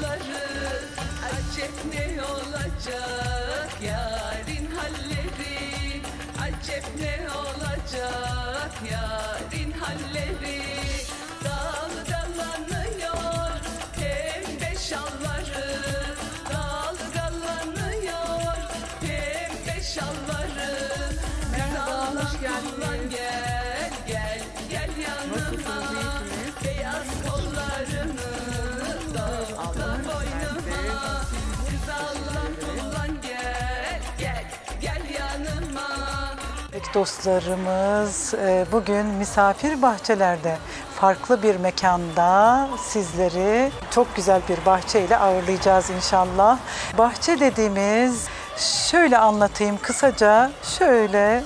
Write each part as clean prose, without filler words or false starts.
yolları, acep ne olacak yarın halleri, acep ne olacak yarın halleri. Dalgalanıyor pembe şalvarı, dalgalanıyor pembe şalvarı. Merhaba, hoş geldiniz. Gel gel gel yanıma, beyaz kollarını dağla boynuma. Kız Allah kullan gel gel gel yanıma. Evet dostlarımız, bugün misafir bahçelerde farklı bir mekanda sizleri çok güzel bir bahçeyle ağırlayacağız inşallah. Bahçe dediğimiz, şöyle anlatayım kısaca, şöyle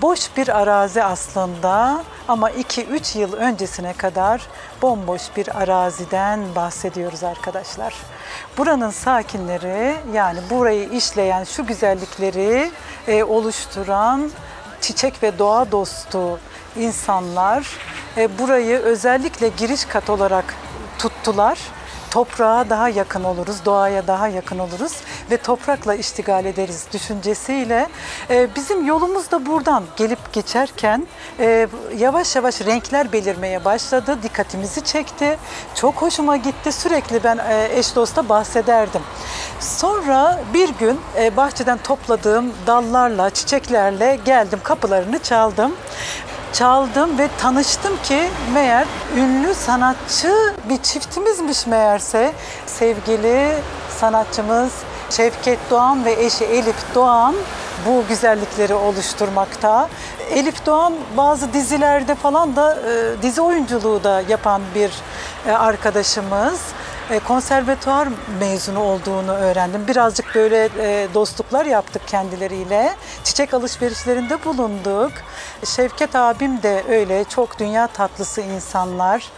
boş bir arazi aslında ama 2-3 yıl öncesine kadar bomboş bir araziden bahsediyoruz arkadaşlar. Buranın sakinleri, yani burayı işleyen, şu güzellikleri oluşturan çiçek ve doğa dostu insanlar burayı özellikle giriş kat olarak tuttular. Toprağa daha yakın oluruz, doğaya daha yakın oluruz ve toprakla iştigal ederiz düşüncesiyle bizim yolumuz da buradan gelip geçerken yavaş yavaş renkler belirmeye başladı, dikkatimizi çekti, çok hoşuma gitti, sürekli ben eş dosta bahsederdim. Sonra bir gün bahçeden topladığım dallarla, çiçeklerle geldim, kapılarını çaldım ve tanıştım ki meğer ünlü sanatçı bir çiftimizmiş meğerse. Sevgili sanatçımız Şevket Doğan ve eşi Elif Doğan bu güzellikleri oluşturmakta. Elif Doğan bazı dizilerde falan da dizi oyunculuğu da yapan bir arkadaşımız. Konservatuvar mezunu olduğunu öğrendim. Birazcık böyle dostluklar yaptık kendileriyle. Çiçek alışverişlerinde bulunduk. Şevket abim de öyle, çok dünya tatlısı insanlar.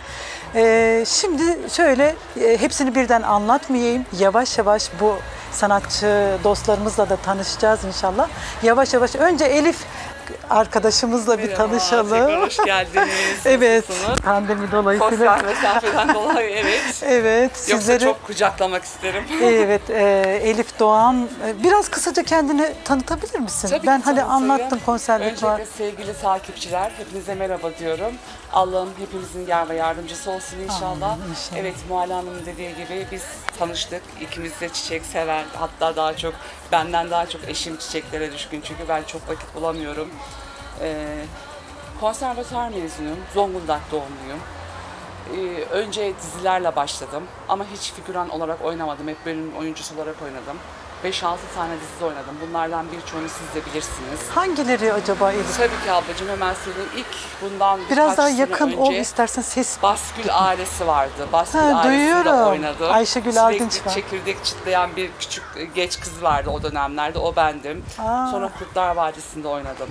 Şimdi şöyle hepsini birden anlatmayayım. Yavaş yavaş bu sanatçı dostlarımızla da tanışacağız inşallah. Yavaş yavaş önce Elif arkadaşımızla bir tanışalım. Tekrar hoş geldiniz. Evet, pandemi dolayısıyla. Sosyal mesafeden dolayı evet. Evet, Yoksa sizleri çok kucaklamak isterim. evet, Elif Doğan, biraz kısaca kendini tanıtabilir misin? Tabii Ben ki hani tanıtayım. anlattım konservatuvar. Öncelikle sevgili takipçiler, hepinize merhaba diyorum. Allah'ım hepimizin yar ve yardımcısı olsun inşallah. Amin, inşallah. Evet, Muhalle Hanım'ın dediği gibi biz tanıştık. İkimiz de çiçek sever. Hatta daha çok, benden daha çok eşim çiçeklere düşkün. Çünkü ben çok vakit bulamıyorum. Konservatuar mezunuyum. Zonguldak doğumluyum. Önce dizilerle başladım ama hiç figüran olarak oynamadım. Hep bölüm oyuncusu olarak oynadım. 5-6 tane dizide oynadım. Bunlardan birçoğunu siz de bilirsiniz. Hangileri acaba Elif? Tabii ki ablacığım, hemen söyleyeyim. İlk bundan Biraz daha sene yakın önce ol istersen, ses. Baskül ailesi vardı. Baskül Ha, ailesinde duyuyorum. oynadım. Ayşegül Aldınç Sürekli var. çekirdek çitleyen bir küçük genç kız vardı o dönemlerde. O bendim. Aa. Sonra Kurtlar Vadisi'nde oynadım.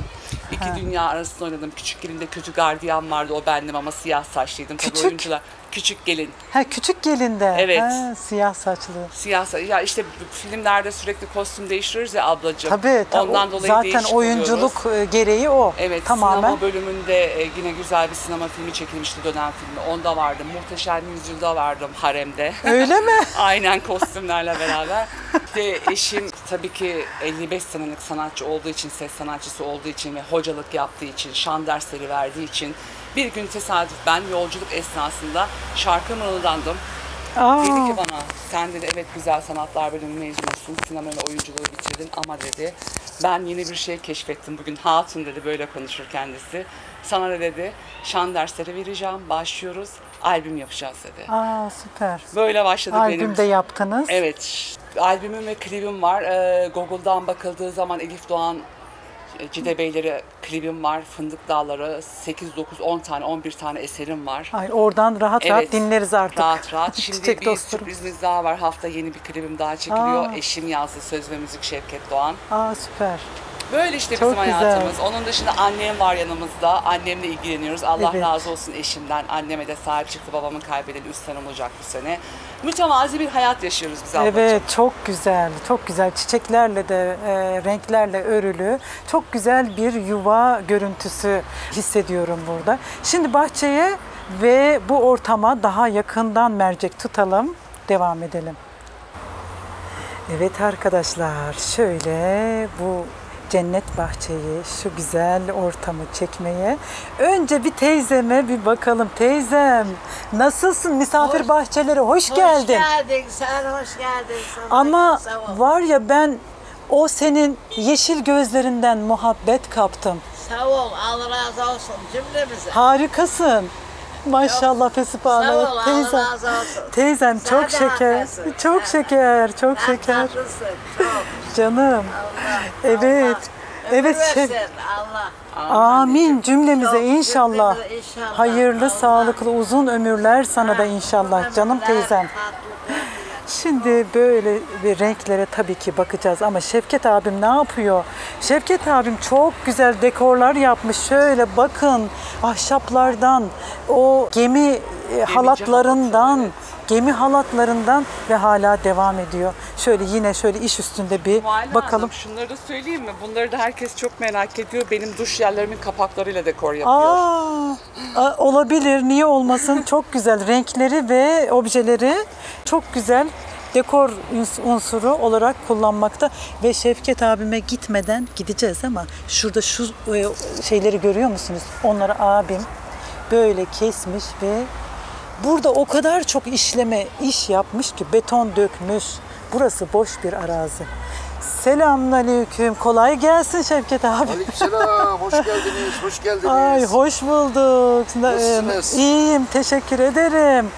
İki dünya arasında oynadım. Küçük Gelin'de kötü gardiyan vardı. O bendim ama siyah saçlıydım. Tabii Küçük? oyuncular. Küçük Gelin. Ha, küçük gelinde. Evet. Ha, siyah saçlı. Siyah saç. Ya işte filmlerde sürekli kostüm değiştiriyoruz ya ablacığım. Tabii, Ondan dolayı zaten değişik oyunculuk oluyoruz. gereği o. Evet, tamamen. sinema bölümünde yine güzel bir sinema filmi çekilmişti, dönem filmi. Onda vardım. Muhteşem Yüzyıl'da vardım, Harem'de. Öyle mi? Aynen, kostümlerle beraber. İşte eşim tabii ki 55 senelik sanatçı olduğu için, ses sanatçısı olduğu için ve hocalık yaptığı için, şan dersleri verdiği için bir gün tesadüf ben yolculuk esnasında şarkı mırıldandım. Aa. Dedi ki bana, sen dedi evet güzel sanatlar bölümü mezunusun, sinema ve oyunculuğu bitirdin ama dedi ben yeni bir şey keşfettim bugün hatun dedi, böyle konuşur kendisi. Sana da dedi şan dersleri vereceğim, başlıyoruz, albüm yapacağız dedi. Aa, süper. Böyle başladı benim. Albümde yaptınız. Evet, albümüm ve klibim var. Google'dan bakıldığı zaman Elif Doğan Cide Beyleri klibim var. Fındık Dağları 8, 9, 10 tane, 11 tane eserim var. Ay, oradan rahat rahat dinleriz artık. Rahat rahat. Şimdi Çiçek bir dostlarım. sürprizimiz daha var. Hafta yeni bir klibim daha çekiliyor. Aa. Eşim yazdı, söz ve müzik Şevket Doğan. Aa, süper. Böyle işte Çok bizim güzel. hayatımız. Onun dışında annem var yanımızda. Annemle ilgileniyoruz. Allah Evet. razı olsun eşimden. Anneme de sahip çıktı. Babamın kaybedeli 3 sene olacak bu sene. Mütevazi bir hayat yaşıyoruz biz ablacığım. Evet, çok güzel, çok güzel. Çiçeklerle de, renklerle örülü, çok güzel bir yuva görüntüsü hissediyorum burada. Şimdi bahçeye ve bu ortama daha yakından mercek tutalım. devam edelim. Evet arkadaşlar, şöyle bu cennet bahçeyi, şu güzel ortamı çekmeye. Önce bir teyzeme bir bakalım. Teyzem, nasılsın? Misafir bahçeleri hoş geldin. Hoş geldin, sen hoş geldin. Ama Sağ ol. var ya, ben o senin yeşil gözlerinden muhabbet kaptım. Sağ ol, Allah razı olsun cümlemize. Harikasın. Maşallah Sağ fesibhanallah. ol, Allah Teyzem. razı olsun. Teyzem Sen çok de şeker. haklısın. Çok şeker, çok Sen şeker. tatlısın, çok. Canım. Allah, Evet. Allah. Evet, Ömür şef. versin, Allah. Amin cümlemize Çok inşallah. cümlemize inşallah. Hayırlı, Allah. sağlıklı, uzun ömürler sana da inşallah canım teyzem. Tatlılıklar. Şimdi böyle bir renklere tabii ki bakacağız ama Şevket abim ne yapıyor? Şevket abim çok güzel dekorlar yapmış. Şöyle bakın, ahşaplardan, o gemi halatlarından, gemi halatlarından ve hala devam ediyor. Şöyle yine şöyle iş üstünde bir Muhalle bakalım. Hanım, şunları da söyleyeyim mi? Bunları da herkes çok merak ediyor. Benim duş yerlerimin kapaklarıyla dekor yapıyor. Olabilir, niye olmasın? Çok güzel renkleri ve objeleri çok güzel dekor unsuru olarak kullanmakta ve Şevket abime gitmeden gideceğiz ama şurada şu şeyleri görüyor musunuz? Onları abim böyle kesmiş ve burada o kadar çok iş yapmış ki, beton dökmüş. Burası boş bir arazi. Selamünaleyküm. Kolay gelsin Şevket abi. Aleykümselam, hoş geldiniz, hoş geldiniz. Ay hoş bulduk. Nasılsınız? İyiyim, teşekkür ederim.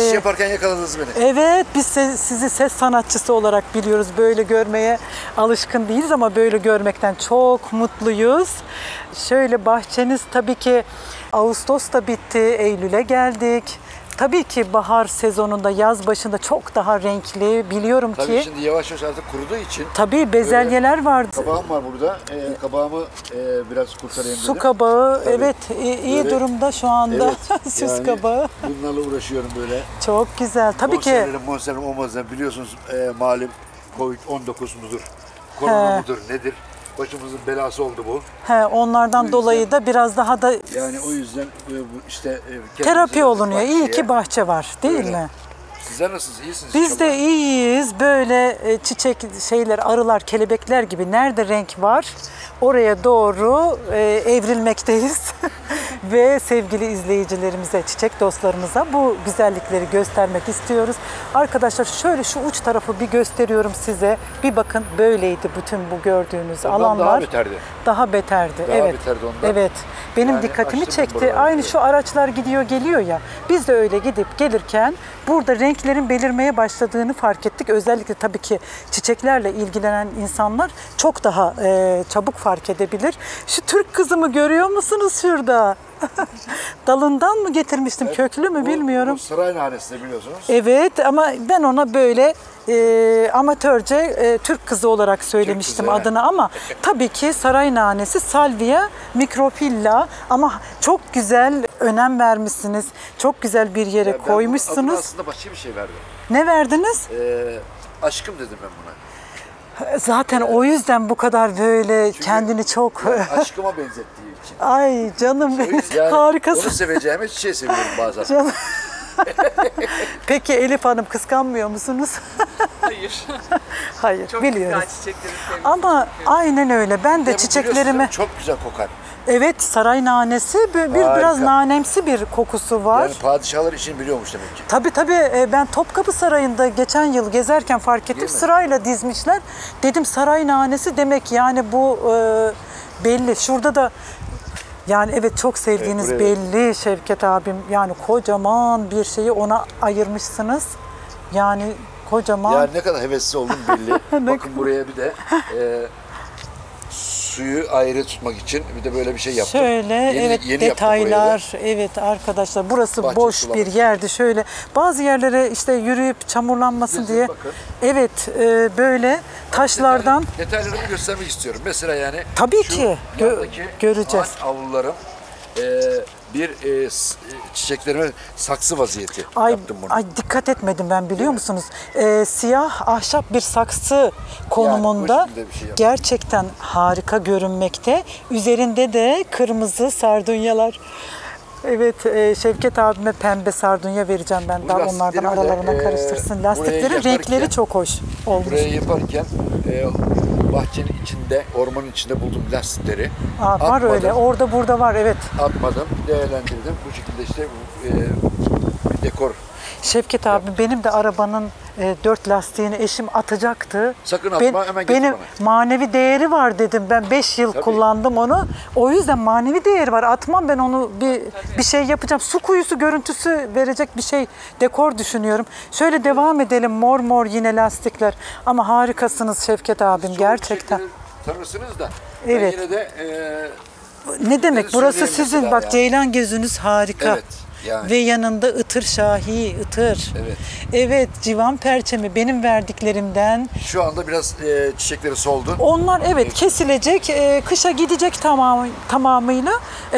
İş yaparken yakaladınız beni. Evet, biz sizi ses sanatçısı olarak biliyoruz. Böyle görmeye alışkın değiliz ama böyle görmekten çok mutluyuz. Şöyle bahçeniz tabii ki Ağustos'ta bitti, Eylül'e geldik. Tabii ki bahar sezonunda, yaz başında çok daha renkli. Biliyorum Tabii ki. şimdi yavaş yavaş artık kuruduğu için. Tabii bezelyeler vardı. Kabağım var burada. Kabağımı biraz kurtarayım dedim. Su kabağı, Tabii. evet iyi Böyle- durumda şu anda. Evet, Süs yani kabağı. Bunlarla uğraşıyorum böyle. Çok güzel. Tabii ki. Monsterlerim olmaz. Biliyorsunuz malum Covid-19 mudur? Korona mudur? Nedir? Başımızın belası oldu bu. Onlardan yüzden- dolayı da biraz daha da Yani o yüzden işte terapi kendimize olunuyor. İyi bahçeye- ki bahçe var, değil Öyle. mi? Sizler nasılsınız? İyisiniz Biz inşallah. de iyiyiz. Böyle çiçek şeyler, arılar, kelebekler gibi nerede renk var oraya doğru evrilmekteyiz. Ve sevgili izleyicilerimize, çiçek dostlarımıza bu güzellikleri göstermek istiyoruz. Arkadaşlar şöyle şu uç tarafı bir gösteriyorum size. Bir bakın, böyleydi bütün bu gördüğünüz Ondan alanlar. daha beterdi. Daha beterdi. Daha evet. beterdi ondan. Evet. Benim Yani dikkatimi açtım çekti. buraları. Aynı şu araçlar gidiyor geliyor ya. Biz de öyle gidip gelirken burada renklerin belirmeye başladığını fark ettik. Özellikle tabii ki çiçeklerle ilgilenen insanlar çok daha çabuk fark edebilir. Şu Türk kızımı görüyor musunuz şurada? Dalından mı getirmiştim, köklü mü bilmiyorum. Bu saray nanesini biliyorsunuz. Evet ama ben ona böyle amatörce Türk kızı olarak söylemiştim kızı, adını ama tabii ki saray nanesi Salvia microphylla ama çok güzel önem vermişsiniz. Çok güzel bir yere Yani ben koymuşsunuz. adına aslında başka bir şey verdim. Ne verdiniz? Aşkım dedim ben buna. Zaten o yüzden bu kadar böyle kendini çok... Aşkıma benzettiği için. Ay canım benim, Yani harikasın. onu seveceğime çiçeği seviyorum bazen. Canım. Peki Elif Hanım, kıskanmıyor musunuz? Hayır. Hayır, Çok biliyoruz. güzel çiçekleri sevmiş. Ama aynen öyle. Ben de Ya bu çiçeklerimi... biliyorsun, çok güzel kokar. Evet, saray nanesi biraz Harika. nanemsi bir kokusu var. Yani padişahlar için biliyormuş demek ki. Tabii ben Topkapı Sarayı'nda geçen yıl gezerken fark ettim. Değil mi? Sırayla dizmişler. Dedim saray nanesi demek, yani bu belli. Şurada da yani evet çok sevdiğiniz Evet, belli Şevket abim. Yani kocaman bir şeyi ona ayırmışsınız. Yani kocaman. Yani ne kadar hevesli oldum belli. Bakın buraya bir de suyu ayrı tutmak için bir de böyle bir şey yaptım. Şöyle evet yeni yaptım burayı da. detaylar, evet arkadaşlar burası Bahçe boş sulama. bir yerdi. Şöyle bazı yerlere işte yürüyüp çamurlanmasın Gezin, diye bakın. evet böyle taşlardan Detaylarımı göstermek istiyorum. Mesela yani Tabii şu ki, yandaki göreceğiz. ağaç avlularım çiçeklerime saksı vaziyeti yaptım bunu. ay dikkat etmedim ben, biliyor musunuz? Siyah ahşap bir saksı konumunda bu şekilde bir şey yaptım. gerçekten harika görünmekte. Üzerinde de kırmızı sardunyalar. Evet, Şevket abime pembe sardunya vereceğim ben. Bu Daha onlardan lastikleri de, aralarına karıştırsın. buraya Lastiklerin yaparken- renkleri çok hoş olmuş. Buraya yaparken bahçenin içinde, ormanın içinde buldum lastikleri. Var Atmadım, öyle. Orada burada var, evet. Atmadım, değerlendirdim. Bu şekilde işte bir dekor. Şevket abi benim de arabanın 4 lastiğini eşim atacaktı. Sakın atma, hemen getir benim bana. manevi değeri var dedim. Ben 5 yıl Tabii. kullandım onu. O yüzden manevi değeri var. Atmam ben onu, bir şey yapacağım. Su kuyusu görüntüsü verecek bir şey, dekor düşünüyorum. Şöyle devam edelim. Mor mor yine lastikler. Ama harikasınız Şevket abim gerçekten. Tanırsınız da. Evet. Ben yine de Ne demek? Burası söyleyeyim sizin. mesela Bak yani. Ceylan gözünüz harika. Evet, yani. Ve yanında ıtır şahi, ıtır. Evet. Evet, civan perçemi benim verdiklerimden. Şu anda biraz çiçekleri soldu. Onlar evet kesilecek, kışa gidecek tamamıyla.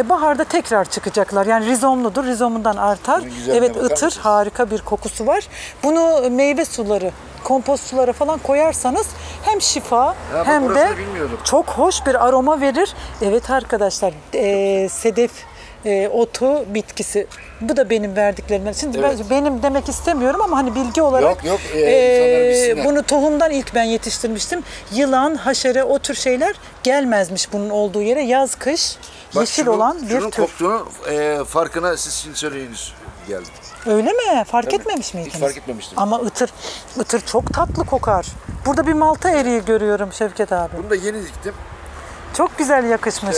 Baharda tekrar çıkacaklar. Yani rizomludur, rizomundan artar. Bunun güzelliğine Evet, bakar ıtır, mısınız? harika bir kokusu var. Bunu meyve suları, kompost sulara falan koyarsanız hem şifa bak hem de orasını bilmiyordum. çok hoş bir aroma verir. Evet arkadaşlar, sedef otu bitkisi. Bu da benim verdiklerimden. Şimdi Evet. benim demek istemiyorum ama hani bilgi olarak Yok, insanlar bilsinler. bunu tohumdan ilk ben yetiştirmiştim. Yılan, haşere o tür şeyler gelmezmiş bunun olduğu yere. Yaz, kış Bak yeşil şunun- olan bir şunun tür. koptuğunu farkına siz şimdi söyleyiniz geldi. Öyle mi? Fark Tabii. etmemiş miydiniz? Hiç fark etmemiştim. Ama ıtır çok tatlı kokar. Burada bir malta eriği görüyorum Şevket abi. Bunu da yeni diktim. Çok güzel yakışmış.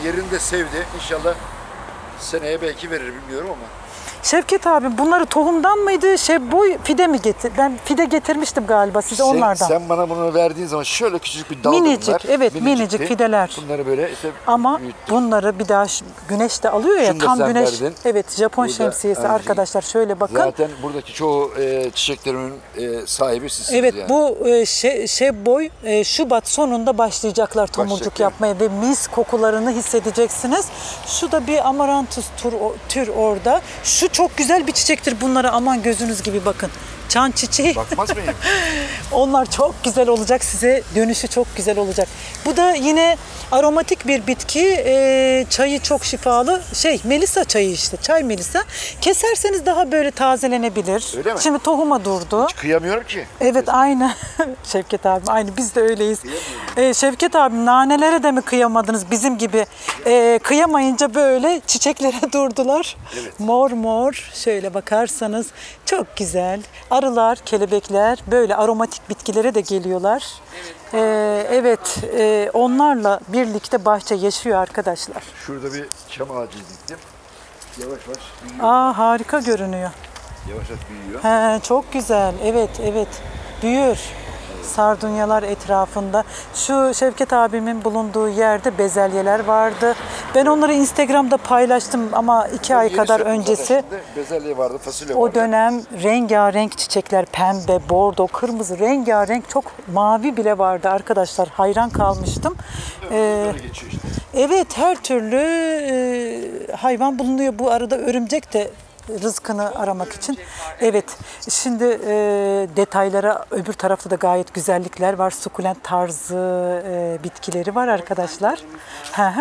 Yerinde sevdi. İnşallah seneye belki verir bilmiyorum ama. Şevket abi bunları tohumdan mıydı? Boy fide mi getir? Ben fide getirmiştim galiba size onlardan. Sen bana bunu verdiğin zaman şöyle küçücük bir dal Minicik, bunlar. evet, Minicikti. minicik fideler. Bunları böyle işte Ama büyüttüm. bunları bir daha güneş de alıyor ya, Şunu da tam sen güneş. verdin. Evet, Japon Burada şemsiyesi aynı arkadaşlar, şöyle bakın. Zaten buradaki çoğu çiçeklerimin sahibi sizsiniz Evet, yani. bu boy Şubat sonunda başlayacaklar tomurcuk Başlayacak, yapmaya ve mis kokularını hissedeceksiniz. Şu da bir amarantus tür orada. Şu çok güzel bir çiçektir. Bunlara aman gözünüz gibi bakın. Çan çiçeği. Bakmaz mıyım? Onlar çok güzel olacak, size dönüşü çok güzel olacak. Bu da yine aromatik bir bitki. Çayı çok şifalı. Melisa çayı işte. Çay melisa. Keserseniz daha böyle tazelenebilir. Öyle mi? Şimdi tohuma durdu. Hiç kıyamıyorum ki. Evet, aynı. Şevket abim aynı, biz de öyleyiz. Şevket abim nanelere de mi kıyamadınız bizim gibi? Kıyamayınca böyle çiçeklere durdular. Evet. Mor mor şöyle bakarsanız çok güzel. Arılar, kelebekler böyle aromatik bitkilere de geliyorlar. Evet, onlarla birlikte bahçe yaşıyor arkadaşlar. Şurada bir çam ağacı diktim. Yavaş yavaş büyüyor. Harika görünüyor. Yavaş yavaş büyüyor. Çok güzel. Evet. Büyür. Sardunyalar etrafında. Şu Şevket abimin bulunduğu yerde bezelyeler vardı. Ben onları Instagram'da paylaştım ama 2 ay Yeni kadar söktüm öncesi. zaten şimdi. Bezelye vardı, fasulye O vardı. dönem rengarenk çiçekler, pembe, bordo, kırmızı, rengarenk, çok mavi bile vardı arkadaşlar. Hayran kalmıştım. Böyle geçiyor işte. Evet, her türlü hayvan bulunuyor. Bu arada örümcek de rızkını aramak için. Evet, şimdi detaylara öbür tarafta da gayet güzellikler var. Sukulent tarzı bitkileri var arkadaşlar.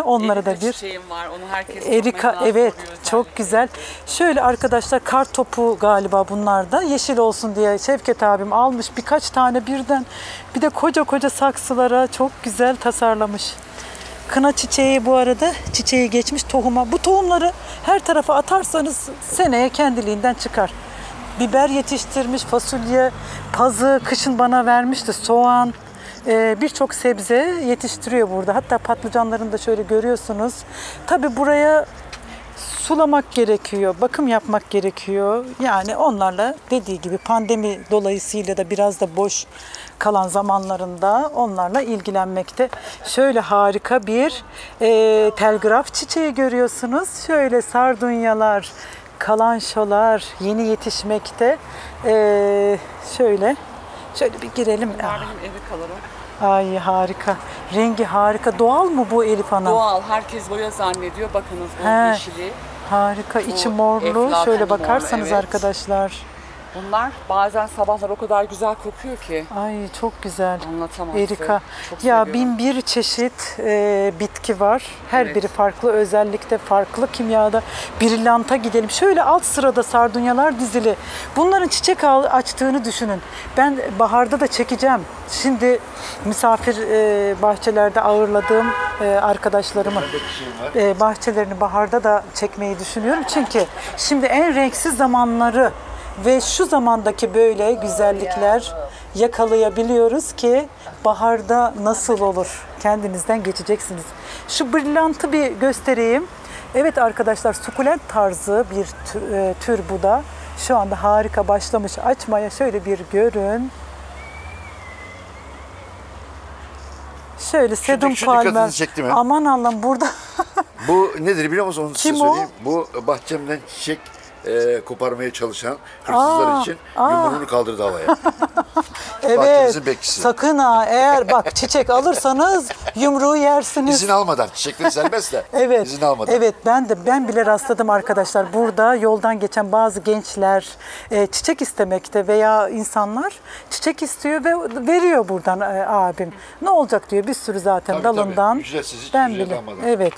Onlara da bir çiçeğim var. Onu herkes erika, evet, çok güzel. Şöyle arkadaşlar, kar topu galiba bunlar da yeşil olsun diye Şevket abim almış birkaç tane birden. Bir de koca koca saksılara çok güzel tasarlamış. Kına çiçeği bu arada, çiçeği geçmiş tohuma. Bu tohumları her tarafa atarsanız seneye kendiliğinden çıkar. Biber yetiştirmiş, fasulye, pazı kışın bana vermişti, soğan, birçok sebze yetiştiriyor burada. Hatta patlıcanlarını da şöyle görüyorsunuz. Tabii buraya sulamak gerekiyor, bakım yapmak gerekiyor. Yani onlarla dediği gibi pandemi dolayısıyla da biraz da boş kalan zamanlarında onlarla ilgilenmekte. Şöyle harika bir telgraf çiçeği görüyorsunuz. Şöyle sardunyalar, kalançolar yeni yetişmekte. Şöyle bir girelim. Bunlar benim erikalarım. Ay harika. Rengi harika. Doğal mı bu Elif Hanım? Doğal. Herkes boya zannediyor. Bakınız bu He. yeşili. Harika. İçi Bu morlu. eflatun Şöyle morlu, bakarsanız evet. arkadaşlar. Bunlar bazen sabahlar o kadar güzel kokuyor ki Ay çok güzel. anlatamazsın. Erika. Çok Ya seviyorum. 1001 çeşit bitki var. Her Evet. biri farklı özellikte, farklı kimyada. Brillanta gidelim. Şöyle alt sırada sardunyalar dizili. Bunların çiçek açtığını düşünün. Ben baharda da çekeceğim. Şimdi misafir bahçelerde ağırladığım arkadaşlarımın bahçelerini baharda da çekmeyi düşünüyorum. Çünkü şimdi en renksiz zamanları ve şu zamandaki böyle güzellikler yakalayabiliyoruz ki baharda nasıl olur? Kendinizden geçeceksiniz. Şu brillantı bir göstereyim. Evet arkadaşlar, sukulent tarzı bir tür bu da. Şu anda harika başlamış açmaya. Şöyle bir görün. Şöyle sedum şu palmer. dikkatinizi çekti mi? Aman Allah'ım burada. Bu nedir biliyor musun? Onu size Kim o? söyleyeyim. Bu bahçemden çiçek koparmaya çalışan hırsızlar için yumruğunu kaldırdı havaya. Evet. Bahçemizin bekçisi. Sakın ha, eğer bak çiçek alırsanız yumruğu yersiniz. İzin almadan. Çiçekleri serbest de. Evet. İzin almadan. Evet, ben bile rastladım arkadaşlar. Burada yoldan geçen bazı gençler çiçek istemekte veya insanlar çiçek istiyor ve veriyor buradan abim. Ne olacak diyor, bir sürü zaten Tabii, dalından. tabii. Ücretsiz, hiç ben ücret bile. almadan. Evet.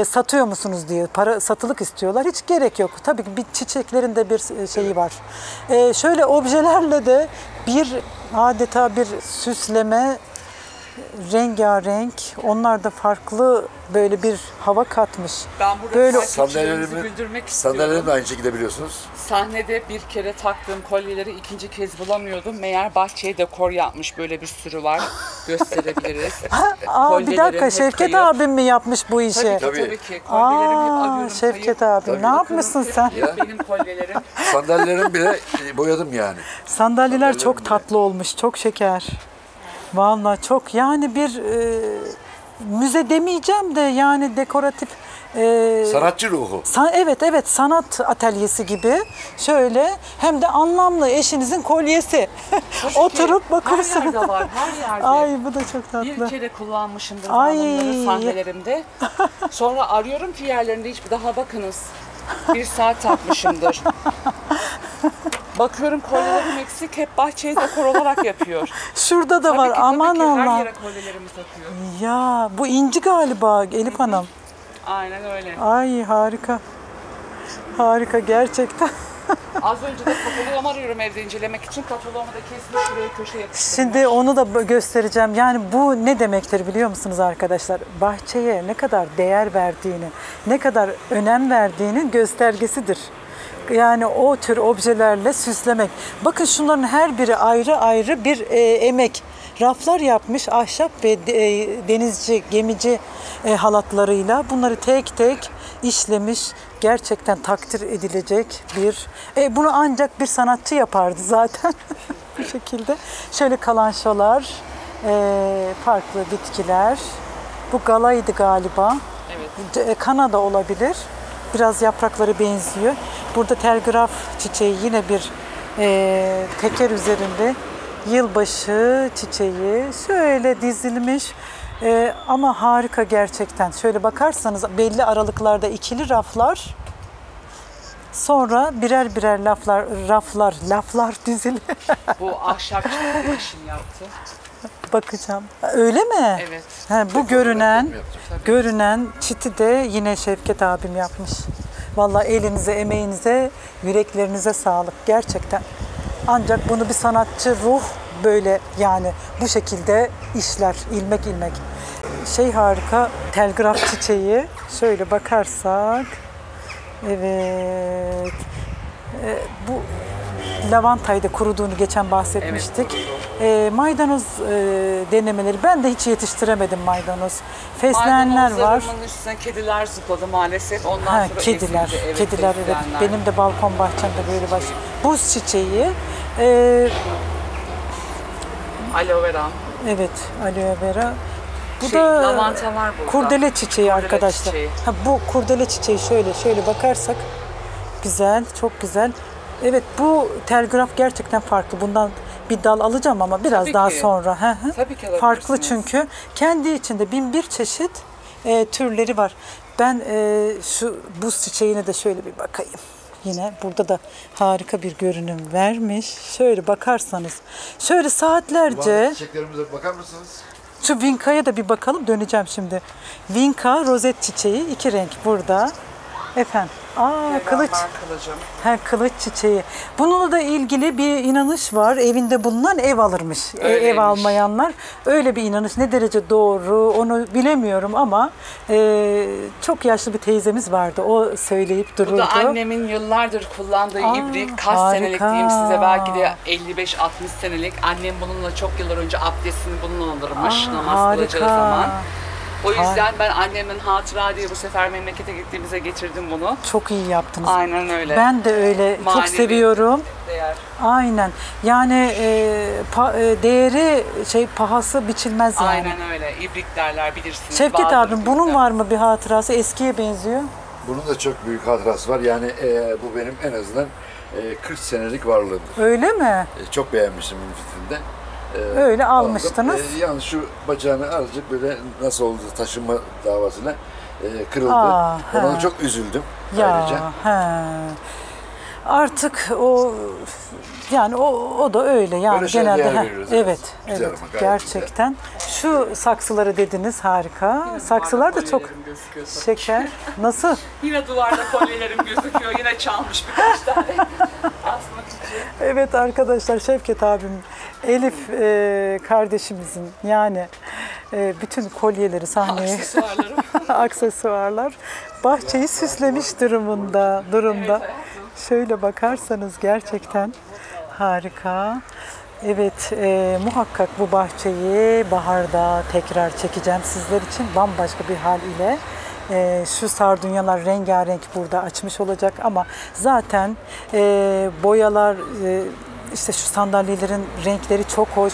Satıyor musunuz diye satılık istiyorlar. Hiç gerek yok. Tabii ki bir çiçeklerin de bir şeyi var. Şöyle objelerle de bir adeta bir süsleme, rengarenk. Onlar da farklı böyle bir hava katmış. Ben burada Böyle takipçilerimizi güldürmek istiyorum. Sandalyelerimi de aynı şekilde biliyorsunuz. Sahnede bir kere taktığım kolyeleri ikinci kez bulamıyordum. Meğer bahçeye dekor yapmış, böyle bir sürü var. Gösterebiliriz. bir Kolyelerim dakika, hep Şevket kayıp. abim mi yapmış bu işi? Tabii ki. Kolyelerim hep arıyorum. Şevket kayıp. abi, ne yapmışsın Hep sen? Benim kolyelerim. Sandalyelerimi bile boyadım yani. Sandalyeler çok bile. tatlı olmuş, çok şeker. Vallahi çok, yani bir müze demeyeceğim de yani dekoratif. Sanatçı ruhu. Evet sanat atölyesi gibi, şöyle hem de anlamlı, eşinizin kolyesi. Oturup Her bakırsın. yerde var, her yerde. Ay bu da çok Bir tatlı. kere kullanmışımdır Ay. ben onları sahnelerimde. Sonra arıyorum ki yerlerinde hiçbir daha bakınız. 1 saat takmışımdır. Bakıyorum kolyelerim eksik, hep bahçeye dekor olarak yapıyor. Şurada da var, Tabii ki, aman tabii ki. Her Allah. yere kolyelerimi takıyor. Ya bu inci galiba Elif Hanım. Aynen öyle. Ay harika. Harika gerçekten. Az önce de kataloğumu arıyorum evde incelemek için. Kataloğumu da kesmiş, şuraya köşe yapıştırmış. Şimdi onu da göstereceğim. Yani bu ne demektir biliyor musunuz arkadaşlar? Bahçeye ne kadar değer verdiğini, ne kadar önem verdiğinin göstergesidir. Yani o tür objelerle süslemek. Bakın şunların her biri ayrı ayrı bir emek. Raflar yapmış ahşap ve denizci, gemici halatlarıyla. Bunları tek tek işlemiş. Gerçekten takdir edilecek bir... bunu ancak bir sanatçı yapardı zaten. Bu şekilde. Şöyle kalançolar, farklı bitkiler. Bu galaydı galiba. Evet. Kanada olabilir. Biraz yaprakları benziyor. Burada telgraf çiçeği, yine bir teker üzerinde yılbaşı çiçeği şöyle dizilmiş. Ama harika gerçekten. Şöyle bakarsanız belli aralıklarda ikili raflar. Sonra birer birer raflar dizili. Bu ahşapçı işini yaptı. Bakacağım. Öyle mi? Evet. Bu görünen çiti de yine Şevket abim yapmış. Vallahi elinize, emeğinize, yüreklerinize sağlık gerçekten. Ancak bunu bir sanatçı ruh böyle yani bu şekilde işler ilmek ilmek. Harika, telgraf çiçeği. Şöyle bakarsak, evet. Bu lavantayı da kuruduğunu geçen bahsetmiştik. Maydanoz denemeleri. Ben de hiç yetiştiremedim maydanoz. Fesleğenler var. Maydanozlarımın üstüne kediler zıpladı maalesef. Ondan sonra Kediler. ezildi. Evet, Kediler evet. fesleğenler. Benim de balkon bahçemde böyle var. Buz çiçeği. Aloe vera. Evet, aloe vera. Bu lavanta var burada. Kurdele çiçeği Kurdele arkadaşlar. çiçeği. Bu kurdele çiçeği şöyle bakarsak güzel, çok güzel. Evet, bu telgraf gerçekten farklı. Bundan bir dal alacağım ama biraz Tabii daha ki. sonra. Tabii ki alabilirsiniz. Farklı çünkü. Kendi içinde 1001 çeşit türleri var. Ben şu buz çiçeğine de şöyle bir bakayım. Yine burada da harika bir görünüm vermiş. Şöyle bakarsanız, şöyle saatlerce Çiçeklerimize bakar mısınız? şu vinkaya da bir bakalım. Döneceğim şimdi. Vinka, rozet çiçeği, 2 renk burada. Efendim. Kılıç. Kılıcım. Kılıç çiçeği. Bununla da ilgili bir inanış var. Evinde bulunan ev alırmış. Ev Öyleymiş. almayanlar. Öyle bir inanış. Ne derece doğru onu bilemiyorum ama çok yaşlı bir teyzemiz vardı. O söyleyip dururdu. Bu da annemin yıllardır kullandığı ibrik. Kaç harika. senelik diyeyim size, belki de 55-60 senelik. Annem bununla çok yıllar önce abdestini bununla alırmış namaz kılacağı zaman. O yüzden ben annemin hatıra diye bu sefer memlekete gittiğimize getirdim bunu. Çok iyi yaptınız. Aynen öyle. Ben de öyle çok Manevi seviyorum. değer. Aynen. Yani değeri pahası biçilmez yani. Aynen öyle. İbrik derler, bilirsiniz. Şevket Vardır abim bunun bizde. var mı bir hatırası? Eskiye benziyor. Bunun da çok büyük hatırası var. Yani bu benim en azından 40 senelik varlığımdır. Öyle mi? Çok beğenmişim bunun fitrinde. Öyle almıştınız. Yalnız şu bacağını azıcık böyle nasıl oldu taşınma davasına kırıldı. Ona da çok üzüldüm ayrıca. Artık o yani o da öyle yani Böyle şeye genelde. değer veriyoruz, Evet, güzel evet. ama gayet Gerçekten. Şu saksıları dediniz harika. Saksılar da çok Kolyelerim gözüküyor. şeker. Nasıl? Yine duvarda kolyelerim gözüküyor. Yine çalmış birkaç tane. Asmak için. Evet arkadaşlar, Şevket abim, Elif kardeşimizin yani bütün kolyeleri sahneye Aksesuarlarım. aksesuarlar bahçeyi süslemiş durumda. Evet, Şöyle bakarsanız gerçekten harika. Evet, muhakkak bu bahçeyi baharda tekrar çekeceğim sizler için bambaşka bir hal ile. Şu sardunyalar rengarenk burada açmış olacak ama zaten boyalar, işte şu sandalyelerin renkleri çok hoş.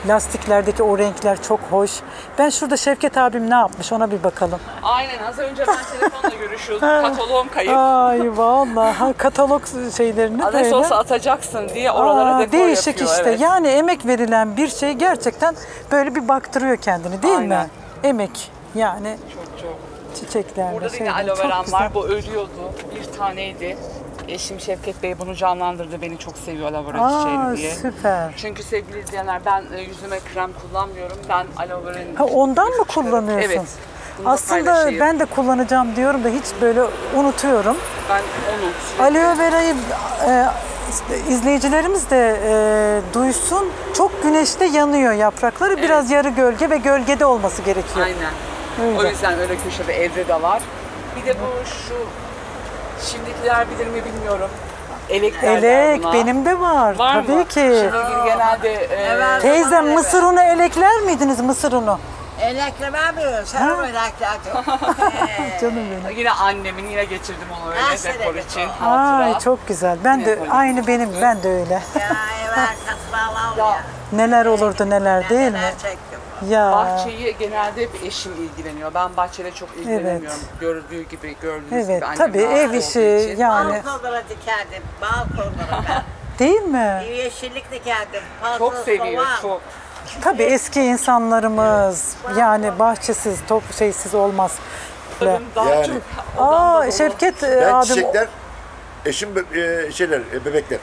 Lastiklerdeki o renkler çok hoş. Ben şurada Şevket abim ne yapmış ona bir bakalım. Aynen, az önce ben telefonla görüşüyordum. Kataloğum kayıp. Ay vallahi katalog şeylerini Nasıl böyle. olsa atacaksın diye oralara dekor değişik yapıyor. işte. Evet. Yani emek verilen bir şey gerçekten böyle bir baktırıyor kendini değil mi? Aynen. Emek yani Çok. çiçeklerle. Burada da yine şeyler. aloe Çok veram güzel. var. Bu ölüyordu. Bir taneydi. Eşim Şevket Bey bunu canlandırdı. Beni çok seviyor aloe vera çiçeğini diye. Süper. Çünkü sevgili izleyenler, ben yüzüme krem kullanmıyorum. Ben aloe vera'nın... Ha, ondan mı kullanıyorsun? Evet. Bunu da Aslında paylaşayım. ben de kullanacağım diyorum da hiç böyle unutuyorum. Ben onu sürekli... Aloe verayı izleyicilerimiz de duysun. Çok güneşte yanıyor yaprakları. Biraz yarı gölge ve gölgede olması gerekiyor. Aynen. Öyle. O yüzden öyle köşede evde de var. Bir de bu şu... Şimdikiler bilir mi bilmiyorum. Elek derler Elek buna. benim de var. Var Tabii mı? ki. Şimdi genelde... Evet. Teyzem mısır unu elekler miydiniz mısır unu? Eleklemem mi? Sen mi elekledin? Canım benim. Yine annemin, yine getirdim onu Ben öyle seni dekor de için. Ay Hatıra. çok güzel. Ben de Yapalım. aynı ben de öyle. Ya evet katılamam ya. Neler olurdu neler değil mi? Neler çektim. Ya. Bahçeyi genelde hep eşim ilgileniyor. Ben bahçeyle çok ilgilenemiyorum. Gördüğünüz gibi Evet, annem tabii rahatsız ev olduğu işi için. yani Balkonlara dikerdim. Balkonlara ben. değil mi? Yeşillik dikerdim. Fazla Çok seviyor, soğan. çok. Tabii eski insanlarımız yani bahçesiz, şeysiz olmaz. Daha Yani. çok odamda dolu. Şevket Ben abim çiçekler, eşim bebekler.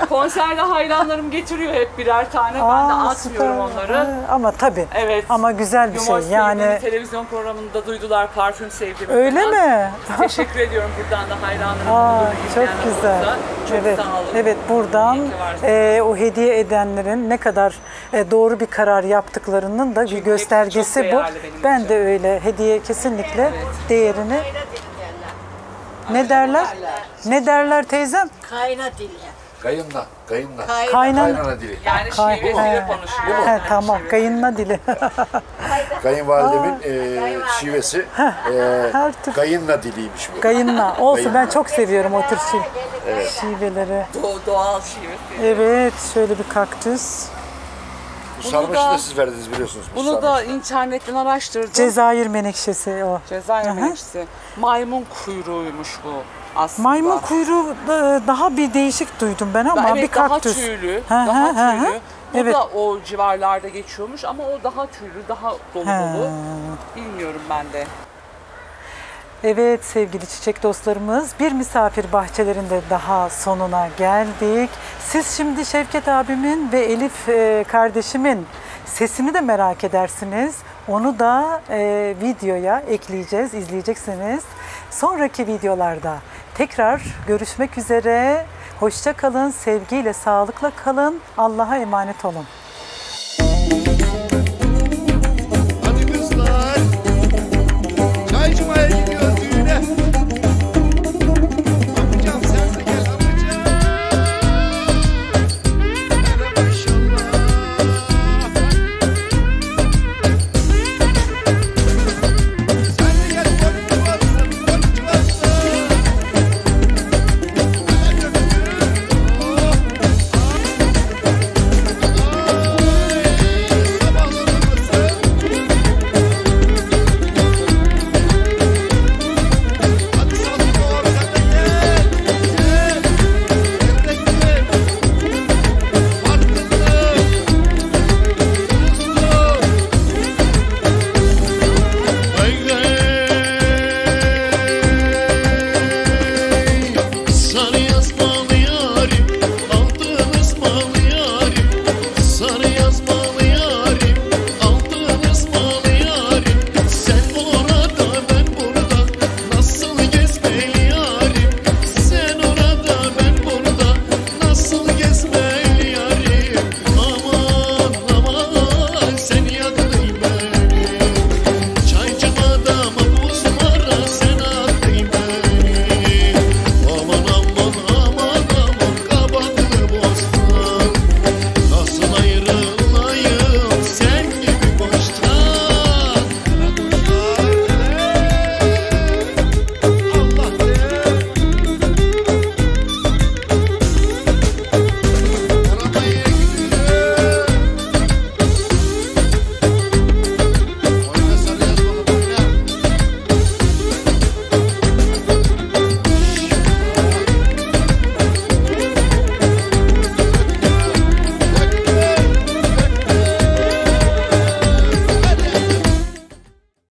Konserde hayranlarım getiriyor hep birer tane. Ben de atmıyorum onları. Ama tabii. Evet. Ama güzel bir Yumor şey yani. sevdiğimi televizyon programında duydular, parfüm sevdiğimi. Öyle falan. mi? Teşekkür ediyorum buradan da hayranlarım. Aa, bunu çok izleyen güzel. olursa. Çok Evet. sağ olun. Evet, buradan İyi ki varsınız. o hediye edenlerin ne kadar doğru bir karar yaptıklarının da bir Çünkü göstergesi çok bu. değerli benim Ben için. de öyle. Hediye kesinlikle değerini Kayna dil derler. ne derler? Ne derler teyzem? Kayna dili. Kayınla. Kaynana dili. Yani Kay- şivesiyle He. konuşuyor. He, tamam. Kayınla dili. Kayınvalidemin şivesi Her tür kayınla diliymiş bu. kayınla. Olsun, ben çok seviyorum o tür şiveleri. Doğal şivesi. Evet, şöyle bir kaktüs. Bu sarmaşığı da- da siz verdiniz biliyorsunuz. Bu Bunu da sarmaşığı. internetten araştırdım. Cezayir menekşesi o. Cezayir Aha. menekşesi. Maymun kuyruğuymuş bu aslında. Maymun kuyruğu daha bir değişik duydum ben ama Evet, bir kaktüs. Daha tüylü. Hı hı, Daha hı hı. tüylü. Bu Evet. da o civarlarda geçiyormuş ama o daha tüylü, daha dolu dolu. Bilmiyorum ben de. Evet sevgili çiçek dostlarımız, bir misafir bahçelerinde daha sonuna geldik. Siz şimdi Şevket abimin ve Elif kardeşimin sesini de merak edersiniz. Onu da videoya ekleyeceğiz, izleyeceksiniz. Sonraki videolarda tekrar görüşmek üzere. Hoşça kalın, sevgiyle, sağlıkla kalın. Allah'a emanet olun.